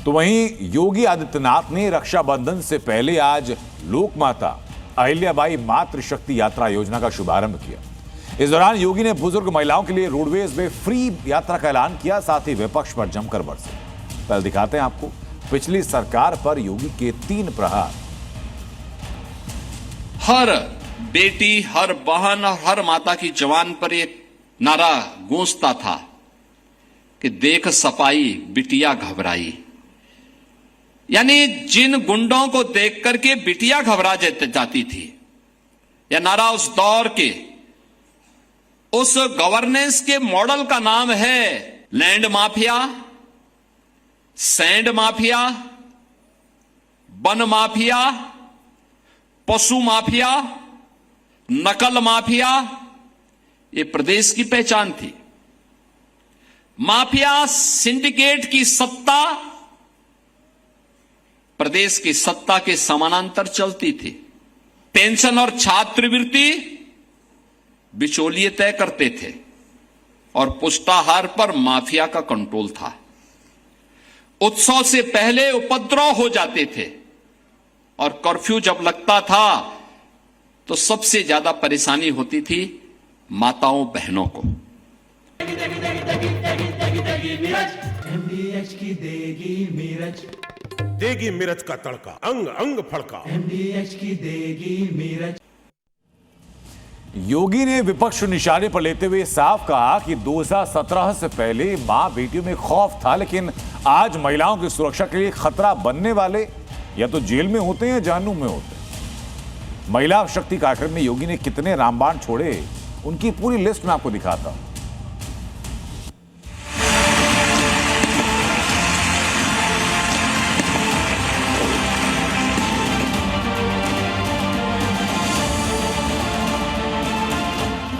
तो वहीं योगी आदित्यनाथ ने रक्षाबंधन से पहले आज लोकमाता अहिल्याबाई मातृशक्ति यात्रा योजना का शुभारंभ किया। इस दौरान योगी ने बुजुर्ग महिलाओं के लिए रोडवेज में फ्री यात्रा का ऐलान किया, साथ ही विपक्ष पर जमकर बरसे। पहले दिखाते हैं आपको पिछली सरकार पर योगी के 3 प्रहार। हर बेटी, हर बहन और हर माता की जवान पर एक नारा गूंजता था कि देख सपाई बिटिया घबराई। यानी जिन गुंडों को देख करके बिटिया घबरा जाती थी, यह नारा उस दौर के उस गवर्नेंस के मॉडल का नाम है land mafia, sand mafia, one mafia, पशु माफिया, नकल माफिया। ये प्रदेश की पहचान थी। माफिया सिंडिकेट की सत्ता प्रदेश की सत्ता के समानांतर चलती थी। पेंशन और छात्रवृत्ति बिचौलिए तय करते थे और पुष्टाहार पर माफिया का कंट्रोल था। उत्सव से पहले उपद्रव हो जाते थे और कर्फ्यू जब लगता था तो सबसे ज्यादा परेशानी होती थी माताओं बहनों को। देगी मिर्च का तड़का, अंग अंग फड़का। MDH की देगी मिर्च। योगी ने विपक्ष निशाने पर लेते हुए साफ कहा कि 2017 से पहले मां बेटियों में खौफ था, लेकिन आज महिलाओं की सुरक्षा के लिए खतरा बनने वाले या तो जेल में होते हैं या जहन्नुम में होते हैं। महिला शक्ति कार्यक्रम में योगी ने कितने रामबाण छोड़े, उनकी पूरी लिस्ट में आपको दिखाता हूं।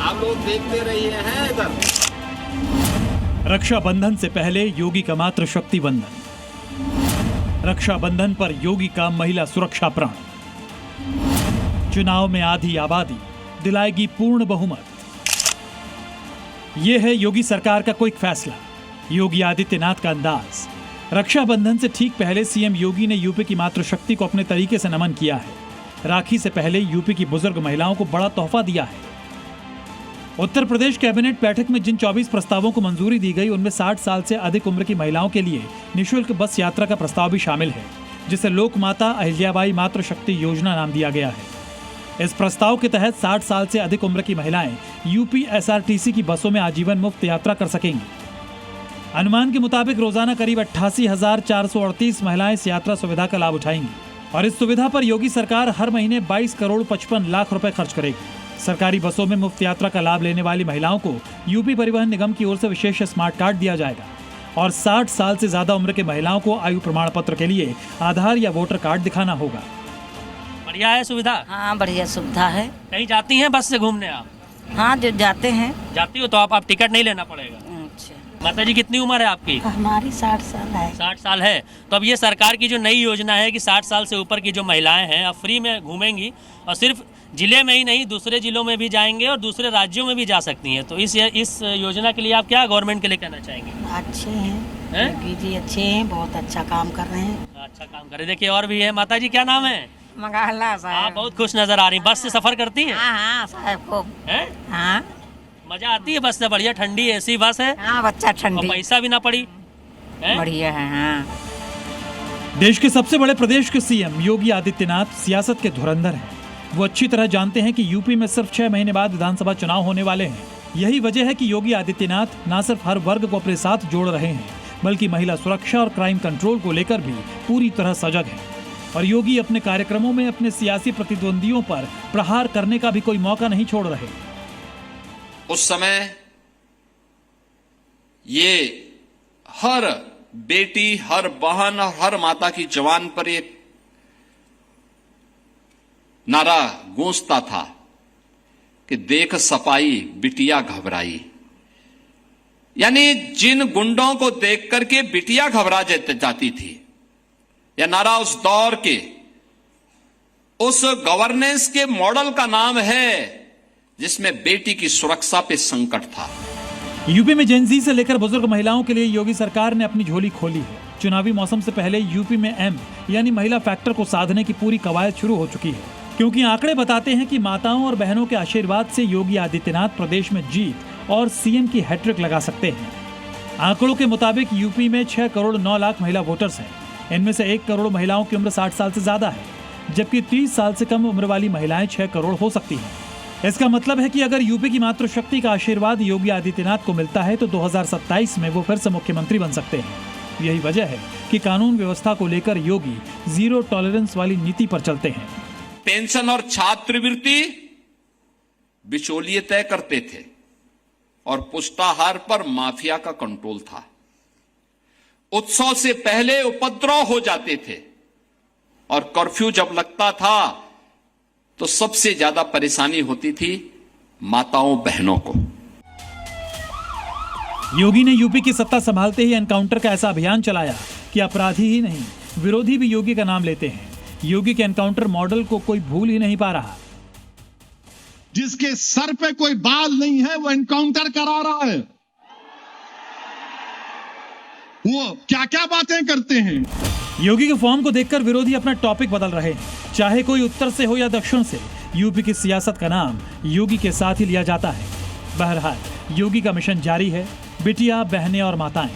आप लोग देखते रहिए हैं इधर। रक्षाबंधन से पहले योगी का मात्र शक्ति बंधन। रक्षाबंधन पर योगी का महिला सुरक्षा प्रण। चुनाव में आधी आबादी दिलाएगी पूर्ण बहुमत। यह है योगी सरकार का क्विक फैसला, योगी आदित्यनाथ का अंदाज। रक्षाबंधन से ठीक पहले सीएम योगी ने यूपी की मातृशक्ति को अपने तरीके से नमन किया है। राखी से पहले यूपी की बुजुर्ग महिलाओं को बड़ा तोहफा दिया है। उत्तर प्रदेश कैबिनेट बैठक में जिन 24 प्रस्तावों को मंजूरी दी गई, उनमें 60 साल से अधिक उम्र की महिलाओं के लिए निःशुल्क बस यात्रा का प्रस्ताव भी शामिल है, जिसे लोकमाता अहिल्याबाई मातृशक्ति योजना नाम दिया गया है। इस प्रस्ताव के तहत 60 साल से अधिक उम्र की महिलाएं यूपी एसआरटीसी की बसों में आजीवन मुफ्त यात्रा कर सकेंगी। अनुमान के मुताबिक रोजाना करीब 88,438 महिलाएं इस यात्रा सुविधा का लाभ उठाएंगी और इस सुविधा पर योगी सरकार हर महीने 22 करोड़ 55 लाख रुपए खर्च करेगी। सरकारी बसों में मुफ्त यात्रा का लाभ लेने वाली महिलाओं को यूपी परिवहन निगम की ओर से विशेष स्मार्ट कार्ड दिया जाएगा और 60 साल से ज्यादा उम्र के महिलाओं को आयु प्रमाण पत्र के लिए आधार या वोटर कार्ड दिखाना होगा। बढ़िया है सुविधा। हाँ, बढ़िया सुविधा है। कहीं जाती हैं बस से घूमने आप? हाँ, जो जाते हैं। जाती हो तो आप टिकट नहीं लेना पड़ेगा। अच्छा। माता जी कितनी उम्र है आपकी? हमारी 60 साल है। 60 साल है। तो अब ये सरकार की जो नई योजना है कि 60 साल से ऊपर की जो महिलाएं हैं अब फ्री में घूमेंगी और सिर्फ जिले में ही नहीं दूसरे जिलों में भी जाएंगे और दूसरे राज्यों में भी जा सकती हैं। तो इस योजना के लिए आप क्या गवर्नमेंट के लिए कहना चाहेंगे? अच्छे हैं योगी जी, अच्छे हैं, बहुत अच्छा काम कर रहे हैं। अच्छा काम कर रहे। देखिए और भी है। माता जी क्या नाम है? मंगाला साहब। आप बहुत खुश नजर आ रही। बस से सफर करती हैं? हाँ साहब को। हाँ, मजा आती है बस से? बढ़िया ठंडी एसी बस है। हाँ, बच्चा ठंडी, पैसा भी ना पड़ी। बढ़िया है। हाँ। देश के सबसे बड़े प्रदेश के सीएम योगी आदित्यनाथ सियासत के धुरंधर हैं। वो अच्छी तरह जानते हैं कि यूपी में सिर्फ 6 महीने बाद विधानसभा चुनाव होने वाले हैं। यही वजह है कि योगी आदित्यनाथ न सिर्फ हर वर्ग को अपने साथ जोड़ रहे हैं, बल्कि महिला सुरक्षा और क्राइम कंट्रोल को लेकर भी पूरी तरह सजग हैं। और योगी अपने कार्यक्रमों में अपने सियासी प्रतिद्वंदियों पर प्रहार करने का भी कोई मौका नहीं छोड़ रहे। उस समय ये हर बेटी, हर बहन और हर माता की जवान पर एक नारा गूंजता था कि देख सपाई बिटिया घबराई। यानी जिन गुंडों को देख करके बिटिया घबरा जाती थी, यह नारा उस दौर के उस गवर्नेंस के मॉडल का नाम है जिसमें बेटी की सुरक्षा पे संकट था। यूपी में जेनजी से लेकर बुजुर्ग महिलाओं के लिए योगी सरकार ने अपनी झोली खोली है। चुनावी मौसम से पहले यूपी में एम यानी महिला फैक्टर को साधने की पूरी कवायद शुरू हो चुकी है, क्योंकि आंकड़े बताते हैं कि माताओं और बहनों के आशीर्वाद से योगी आदित्यनाथ प्रदेश में जीत और सीएम की हैट्रिक लगा सकते हैं। आंकड़ों के मुताबिक यूपी में 6 करोड़ 9 लाख महिला वोटर्स हैं। इनमें से 1 करोड़ महिलाओं की उम्र 60 साल से ज्यादा है, जबकि 30 साल से कम उम्र वाली महिलाएं 6 करोड़ हो सकती हैं। इसका मतलब है कि अगर यूपी की मातृशक्ति का आशीर्वाद योगी आदित्यनाथ को मिलता है तो 2027 में वो फिर से मुख्यमंत्री बन सकते हैं। यही वजह है कि कानून व्यवस्था को लेकर योगी जीरो टॉलरेंस वाली नीति पर चलते हैं। पेंशन और छात्रवृत्ति बिचौलिए तय करते थे और पुष्टाहार पर माफिया का कंट्रोल था। उत्सव से पहले उपद्रव हो जाते थे और कर्फ्यू जब लगता था तो सबसे ज्यादा परेशानी होती थी माताओं बहनों को। योगी ने यूपी की सत्ता संभालते ही एनकाउंटर का ऐसा अभियान चलाया कि अपराधी ही नहीं, विरोधी भी योगी का नाम लेते हैं। योगी के एनकाउंटर मॉडल को कोई भूल ही नहीं पा रहा। जिसके सर पे कोई बाल नहीं है वो एनकाउंटर करा रहा है। वो क्या क्या बातें करते हैं। योगी के फॉर्म को देखकर विरोधी अपना टॉपिक बदल रहे हैं। चाहे कोई उत्तर से हो या दक्षिण से, यूपी की सियासत का नाम योगी के साथ ही लिया जाता है। बहरहाल योगी का मिशन जारी है। बिटिया, बहनें और माताएं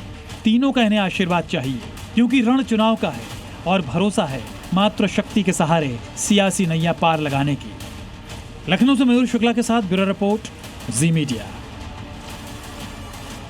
तीनों का इन्हें आशीर्वाद चाहिए, क्योंकि रण चुनाव का है और भरोसा है मात्र शक्ति के सहारे सियासी नैया पार लगाने की। लखनऊ से मयूर शुक्ला के साथ ब्यूरो रिपोर्ट, जी मीडिया।